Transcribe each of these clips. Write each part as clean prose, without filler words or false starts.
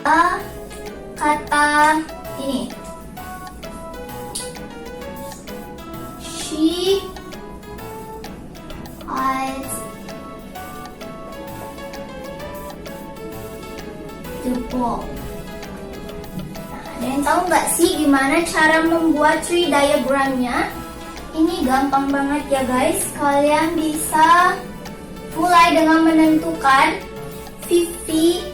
kata ini. She hides the ball. Nah, ada yang tahu nggak sih gimana cara membuat tree diagramnya? Ini gampang banget ya guys. Kalian bisa mulai dengan menentukan VV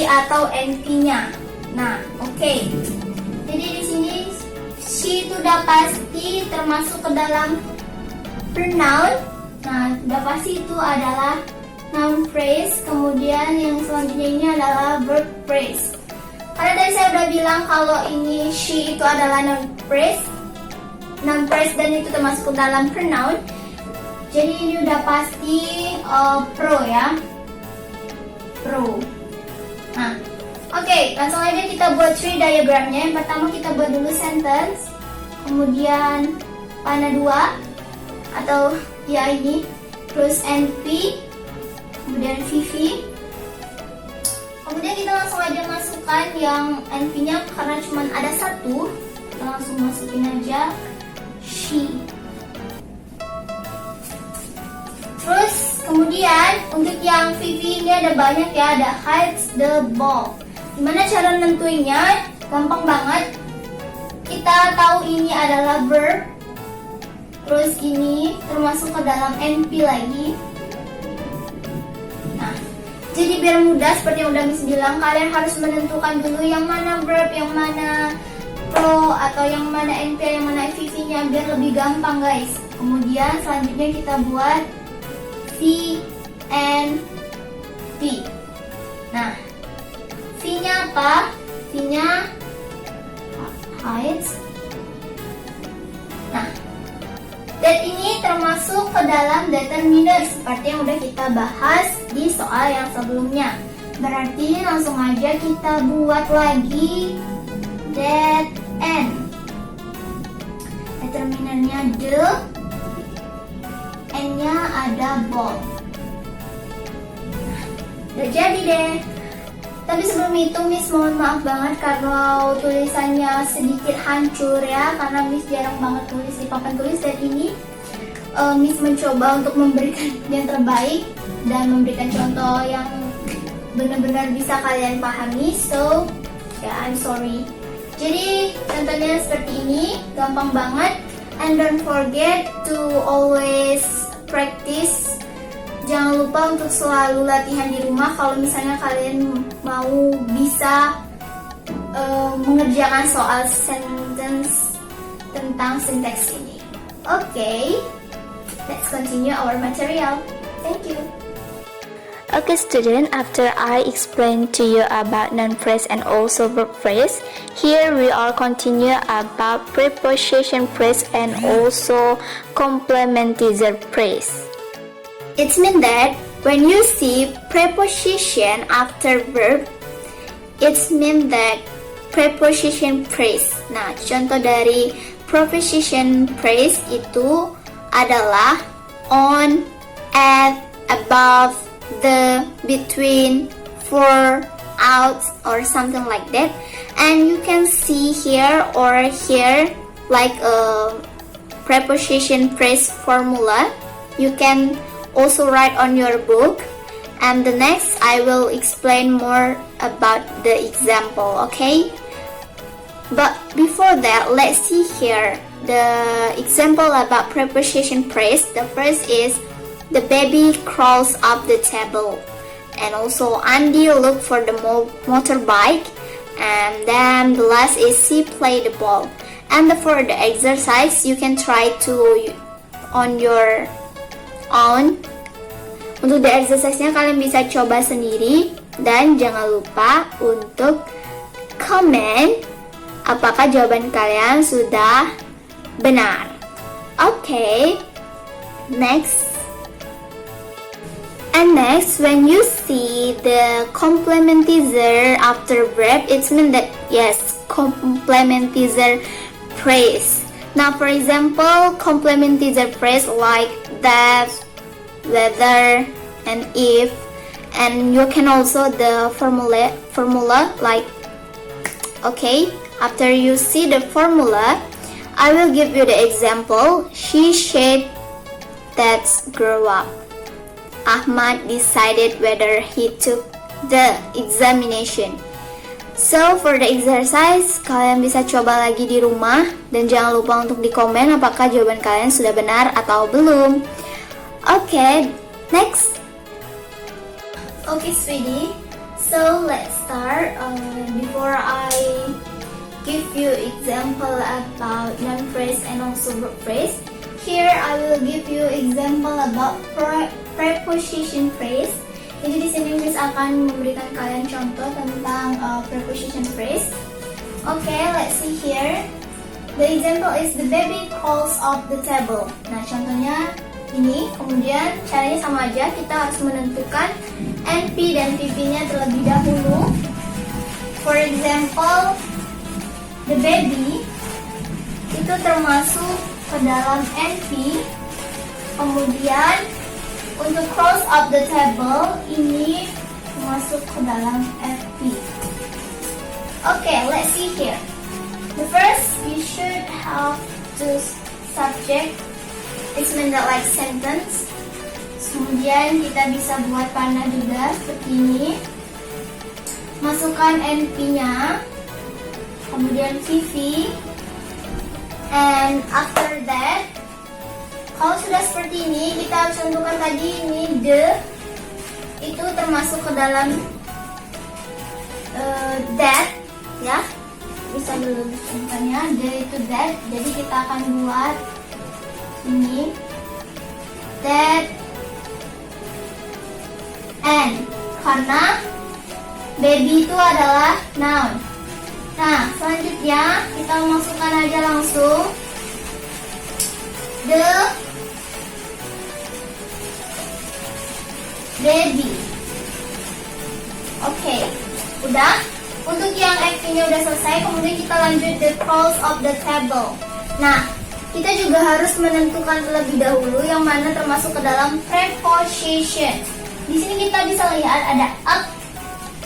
atau NP-nya. Nah, oke. Jadi di sini she itu udah pasti termasuk ke dalam pronoun. Nah, udah pasti itu adalah noun phrase. Kemudian yang selanjutnya ini adalah verb phrase. Karena tadi saya udah bilang kalau ini she itu adalah noun phrase dan itu termasuk ke dalam pronoun. Jadi ini udah pasti pro ya. Pro. Nah, oke, langsung aja kita buat tree diagramnya. Yang pertama kita buat dulu sentence, kemudian panah 2 atau ya ini, terus NP, kemudian VV. Kemudian kita langsung aja masukkan yang NP-nya karena cuma ada satu. Kita langsung masukin aja she. Terus kemudian untuk yang VV ini ada banyak ya, ada hides the ball. Gimana cara nentuinnya? Gampang banget. Kita tahu ini adalah verb. Terus ini termasuk ke dalam NP lagi. Nah, jadi biar mudah seperti yang udah Miss bilang, kalian harus menentukan dulu yang mana verb, yang mana pro, atau yang mana NP, yang mana VV-nya biar lebih gampang guys. Kemudian selanjutnya kita buat V and P. Nah, V-nya apa? V-nya hides. Nah, dan ini termasuk ke dalam determiner seperti yang udah kita bahas di soal yang sebelumnya. Berarti langsung aja kita buat lagi that and. Determinernya the, N-nya ada ball. Udah jadi deh. Tapi sebelum itu Miss mohon maaf banget kalau tulisannya sedikit hancur ya, karena Miss jarang banget tulis di papan tulis, dan ini Miss mencoba untuk memberikan yang terbaik dan memberikan contoh yang benar-benar bisa kalian pahami. So ya, I'm sorry. Jadi contohnya seperti ini, gampang banget. And don't forget to always practice. Jangan lupa untuk selalu latihan di rumah kalau misalnya kalian mau bisa mengerjakan soal sentence tentang sintaks ini. Okay, let's continue our material. Thank you. Okay student, after I explained to you about noun phrase and also verb phrase, here we are continue about preposition phrase and also complementizer phrase. It means that when you see preposition after verb, it means that preposition phrase. Nah, contoh dari preposition phrase itu adalah on, at, above, the, between, for, out, or something like that. And you can see here or here like a preposition phrase formula. You can also write on your book. And the next I will explain more about the example, okay? But before that, let's see here the example about preposition phrase. The first is the baby crawls up the table, and also Andy looked for the motorbike, and then the last is she played the ball. And for the exercise, you can try to on your own. Untuk the exercise-nya kalian bisa coba sendiri, dan jangan lupa untuk komen apakah jawaban kalian sudah benar. Okay, next. And next, when you see the complementizer after verb, it means that yes, complementizer phrase. Now, for example, complementizer phrase like that, whether, and if, and you can also the formula like, okay, after you see the formula, I will give you the example. She said, "Let's grow up." Ahmad decided whether he took the examination. So for the exercise, kalian bisa coba lagi di rumah dan jangan lupa untuk di komen apakah jawaban kalian sudah benar atau belum. Okay, next. Okay, sweetie. So let's start. Before I give you example about noun phrase and also verb phrase, here I will give you example about preposition phrase. Jadi di sini Miss akan memberikan kalian contoh tentang preposition phrase. Okay, let's see here. The example is the baby crawls off the table. Nah, contohnya ini. Kemudian caranya sama aja, kita harus menentukan NP dan PP-nya terlebih dahulu. For example, the baby itu termasuk ke dalam NP. Kemudian untuk cross up the table ini masuk ke dalam FP. Okay, let's see here. The first, you should have the subject. It's meant that like sentence. Kemudian kita bisa buat panah juga seperti ini. Masukkan NP-nya. Kemudian VV. And after that, kalau sudah seperti ini, kita harus tentukan tadi ini the itu termasuk ke dalam that, ya. Bisa dulu contohnya the itu that. Jadi kita akan buat ini that and, karena baby itu adalah noun. Nah, selanjutnya kita masukkan aja langsung the baby. Oke, udah. Untuk yang FP-nya udah selesai, kemudian kita lanjut the crawls of the table. Nah, kita juga harus menentukan terlebih dahulu yang mana termasuk ke dalam preposition. Di sini kita bisa lihat ada up.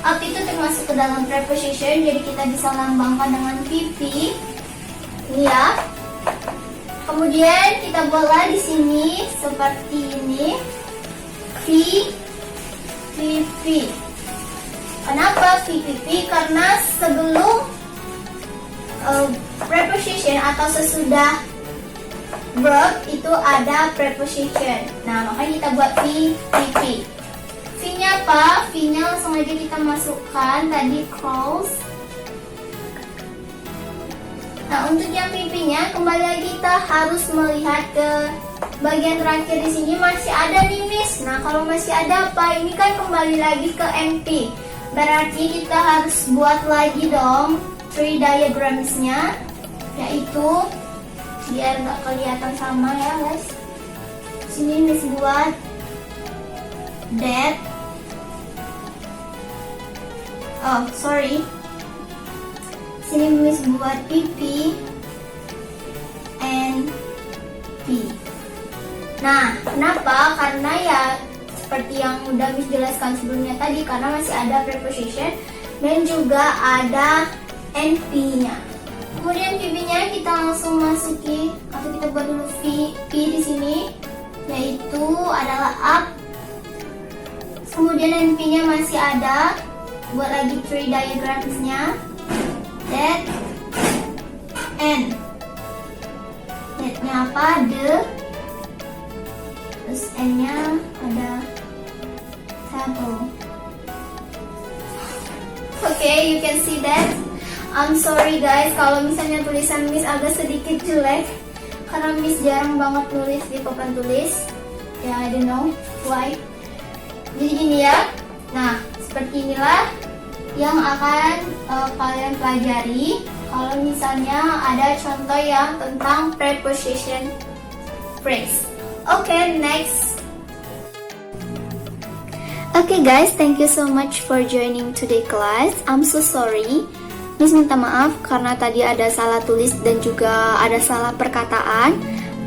Up itu termasuk ke dalam preposition, jadi kita bisa lambangkan dengan PP. Ini ya. Kemudian kita bola di sini seperti ini. VP. Kenapa VP? Karena sebelum preposition atau sesudah verb itu ada preposition. Nah, makanya kita buat VP. V-nya apa? V-nya langsung aja kita masukkan tadi crawls. Nah, untuk yang PP-nya kembali lagi kita harus melihat ke bagian terakhir di sini masih ada nih Miss. Nah, kalau masih ada apa? Ini kan kembali lagi ke NP. Berarti kita harus buat lagi dong tree diagramsnya, yaitu biar nggak kelihatan sama ya guys. Sini Miss buat that. Oh, sorry. Sini Miss buat PP and P. Nah, kenapa? Karena ya seperti yang udah Miss jelaskan sebelumnya tadi, karena masih ada preposition dan juga ada NP-nya. Kemudian PP-nya kita langsung masuki atau kita buat dulu P di sini, yaitu adalah up. Kemudian NP-nya masih ada, buat lagi tree diagramsnya. That and that-nya apa? The. Terus N-nya ada table. Okay, you can see that. I'm sorry guys kalau misalnya tulisan Miss agak sedikit jelek, karena Miss jarang banget nulis di papan tulis. Ya, I don't know why. Jadi gini ya. Nah, seperti inilah yang akan kalian pelajari kalau misalnya ada contoh yang tentang preposition phrase. Okay, next. Okay guys, thank you so much for joining today class. I'm so sorry. Miss minta maaf karena tadi ada salah tulis dan juga ada salah perkataan.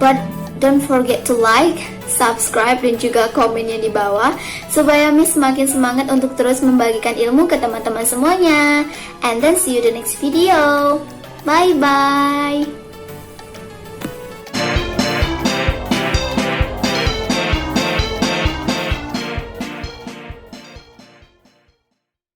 But don't forget to like, subscribe, dan juga komennya di bawah supaya Miss semakin semangat untuk terus membagikan ilmu ke teman-teman semuanya. And then see you the next video. Bye bye.